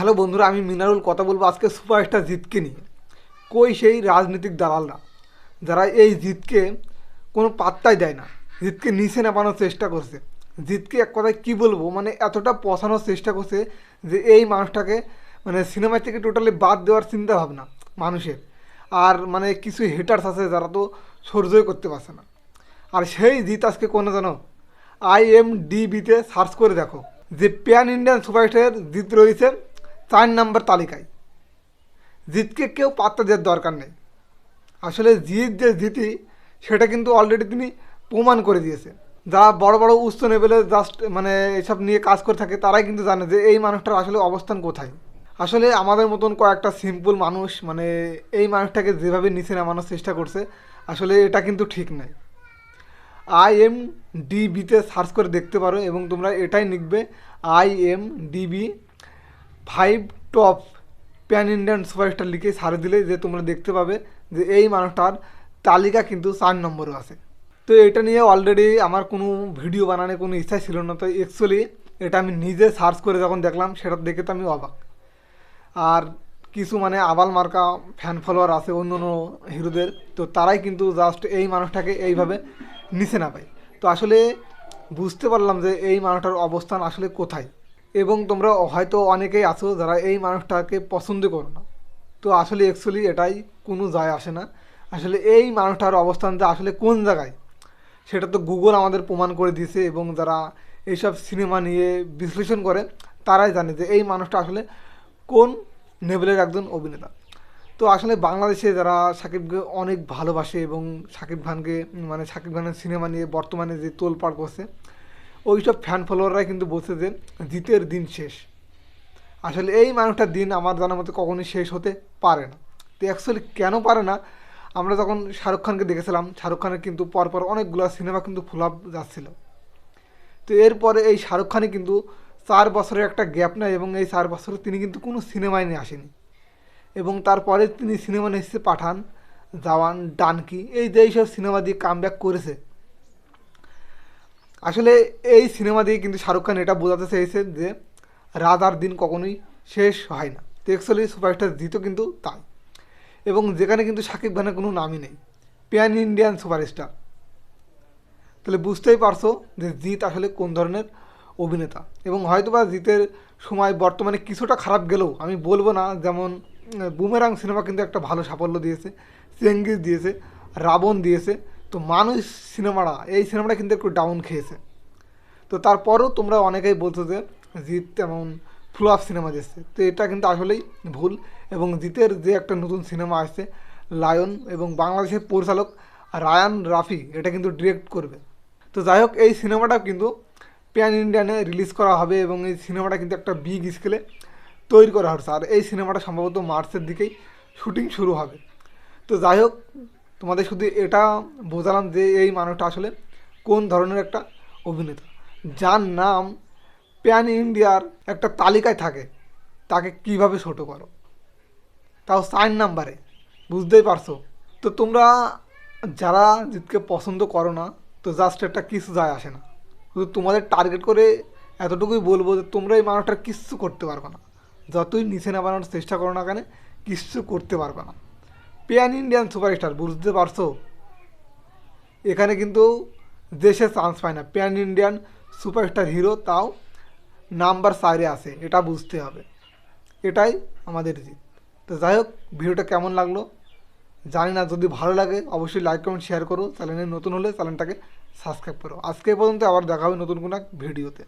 Hello বন্ধুরা, আমি মিনারুল কথা বলবো আজকে সুপারস্টার জিতকে নিয়ে। কই সেই রাজনৈতিক দালালরা যারা এই জিতকে কোনো পাত্তাই দেয় না, জিতকে নিচে নামানোর চেষ্টা করছে। জিতকে এক কথায় কী বলবো, মানে এতটা পচানোর চেষ্টা করছে যে এই মানুষটাকে মানে সিনেমা থেকে টোটালি বাদ দেওয়ার চিন্তা ভাবনা মানুষের। আর মানে কিছু হেটার্স আছে যারা তো সহ্যই করতে পারছে না। আর সেই জিত আজকে কোনো জানো, IMDb-তে সার্চ করে দেখো যে প্যান ইন্ডিয়ান সুপারস্টারের জিত রয়েছে 4 নম্বর তালিকায়। জিতকে কেউ পাত্তা দেওয়ার দরকার নেই। আসলে জিত যে জিতি সেটা কিন্তু অলরেডি তিনি প্রমাণ করে দিয়েছে। যারা বড় বড় উচ্চ লেভেলে জাস্ট মানে এসব নিয়ে কাজ করে থাকে তারাই কিন্তু জানে যে এই মানুষটার আসলে অবস্থান কোথায়। আসলে আমাদের মতন কয়েকটা সিম্পল মানুষ মানে এই মানুষটাকে যেভাবে নিচে নামানোর চেষ্টা করছে, আসলে এটা কিন্তু ঠিক নয়। IMDb-তে সার্চ করে দেখতে পারো এবং তোমরা এটাই লিখবে IMDb 5 top pan Indian superstar লিখে সার্চ দিলে যে তোমরা দেখতে পাবে যে এই মানুষটার তালিকা কিন্তু 4 নম্বরে আছে। তো এটা নিয়ে অলরেডি আমার কোনো ভিডিও বানানোর কোনো ইচ্ছা ছিল না, তো অ্যাকচুয়ালি এটা আমি নিজে সার্চ করে যখন দেখলাম সেটা দেখে তো আমি অবাক। আর কিছু মানে আবাল মার্কা ফ্যান ফলোয়ার আছে অন্য অন্য হিরোদের, তো তারাই কিন্তু জাস্ট এই মানুষটাকে এইভাবে নিচে না পায়। তো আসলে বুঝতে পারলাম যে এই মানুষটার অবস্থান আসলে কোথায়। এবং তোমরা হয়তো অনেকেই আছো যারা এই মানুষটাকে পছন্দ করো না। তো আসলে অ্যাকচুয়ালি এটাই কোনো যায় আসে না। আসলে এই মানুষটার অবস্থানটা আসলে কোন জায়গায় সেটা তো গুগল আমাদের প্রমাণ করে দিয়েছে, এবং যারা এইসব সিনেমা নিয়ে বিশ্লেষণ করে তারাই জানে যে এই মানুষটা আসলে কোন লেভেলের একজন অভিনেতা। তো আসলে বাংলাদেশে যারা সাকিবকে অনেক ভালোবাসে এবং সাকিব খানকে মানে সাকিব খানের সিনেমা নিয়ে বর্তমানে যে তোলপাড় করছে, ওই সব ফ্যান ফলোয়াররাই কিন্তু বলছে যে জিতের দিন শেষ। আসলে এই মানুষটার দিন আমার জানার মতো কখনোই শেষ হতে পারে না। তো অ্যাকচুয়ালি কেন পারে না, আমরা যখন শাহরুখ খানকে দেখেছিলাম, শাহরুখ খানের কিন্তু পরপর অনেকগুলো সিনেমা কিন্তু ফ্লপ যাচ্ছিল। তো এরপরে এই শাহরুখ খানই কিন্তু 4 বছরের একটা গ্যাপ নেয় এবং এই 4 বছরে তিনি কিন্তু কোনো সিনেমায় নিয়ে আসেনি। এবং তারপরে তিনি সিনেমা নিয়ে এসেছে পাঠান, জওয়ান, ডানকি, এই যে এইসব সিনেমা দিয়ে কামব্যাক করেছে। আসলে এই সিনেমা দিয়ে কিন্তু শাহরুখ খান এটা বোঝাতে চেয়েছে যে রাজার দিন কখনোই শেষ হয় না। তো অ্যাকচুয়ালি সুপারস্টার জিতও কিন্তু তাই। এবং যেখানে কিন্তু সাকিব খানের কোনো নামই নেই, প্যান ইন্ডিয়ান সুপারস্টার। তাহলে বুঝতেই পারছো যে জিৎ আসলে কোন ধরনের অভিনেতা। এবং হয়তোবা জিতের সময় বর্তমানে কিছুটা খারাপ গেলেও আমি বলবো না, যেমন বুমেরাং সিনেমা কিন্তু একটা ভালো সাফল্য দিয়েছে, চেঙ্গিস দিয়েছে, রাবণ দিয়েছে। তো মানুষ সিনেমাটা এই সিনেমাটা কিন্তু একটু ডাউন খেয়েছে। তো তারপরও তোমরা অনেকেই বলছো যে জিৎ তেমন ফ্লপ সিনেমা দিচ্ছে, তো এটা কিন্তু আসলেই ভুল। এবং জিতের যে একটা নতুন সিনেমা আসছে লায়ন, এবং বাংলাদেশের পরিচালক রায়ান রাফি এটা কিন্তু ডিরেক্ট করবে। তো যাই হোক, এই সিনেমাটাও কিন্তু প্যান ইন্ডিয়ানে রিলিজ করা হবে এবং এই সিনেমাটা কিন্তু একটা বিগ স্কেলে তৈরি করা হচ্ছে। আর এই সিনেমাটা সম্ভবত মার্চের দিকেই শুটিং শুরু হবে। তো যাই হোক, তোমাদের শুধু এটা বোঝালাম যে এই মানুষটা আসলে কোন ধরনের একটা অভিনেতা, যার নাম প্যান ইন্ডিয়ার একটা তালিকায় থাকে, তাকে কিভাবে ছোটো করো, তাও 4 নম্বরে। বুঝতেই পারছো। তো তোমরা যারা জিতকে পছন্দ করো না, তো জাস্ট একটা কিছু যায় আসে না। শুধু তোমাদের টার্গেট করে এতটুকুই বলবো যে তোমরা এই মানুষটার কিচ্ছু করতে পারবে না। যতই নিচে নামানোর চেষ্টা করো না কেন, কিচ্ছু করতে পারবে না। প্যান ইন্ডিয়ান সুপারস্টার, বুঝতে পারছো? এখানে কিন্তু দেশে চান্স পায় না। প্যান ইন্ডিয়ান সুপারস্টার হিরো, তাও নাম্বার 4-এ আছে, এটা বুঝতে হবে। এটাই আমাদের জিত। তো যাই হোক, ভিডিওটা কেমন লাগলো জানি না। যদি ভালো লাগে অবশ্যই লাইক কমেন্ট শেয়ার করো। চ্যানেলে নতুন হলে চ্যানেলটাকে সাবস্ক্রাইব করো। আজকে পর্যন্ত আবার দেখা হবে নতুন কোনো এক ভিডিওতে।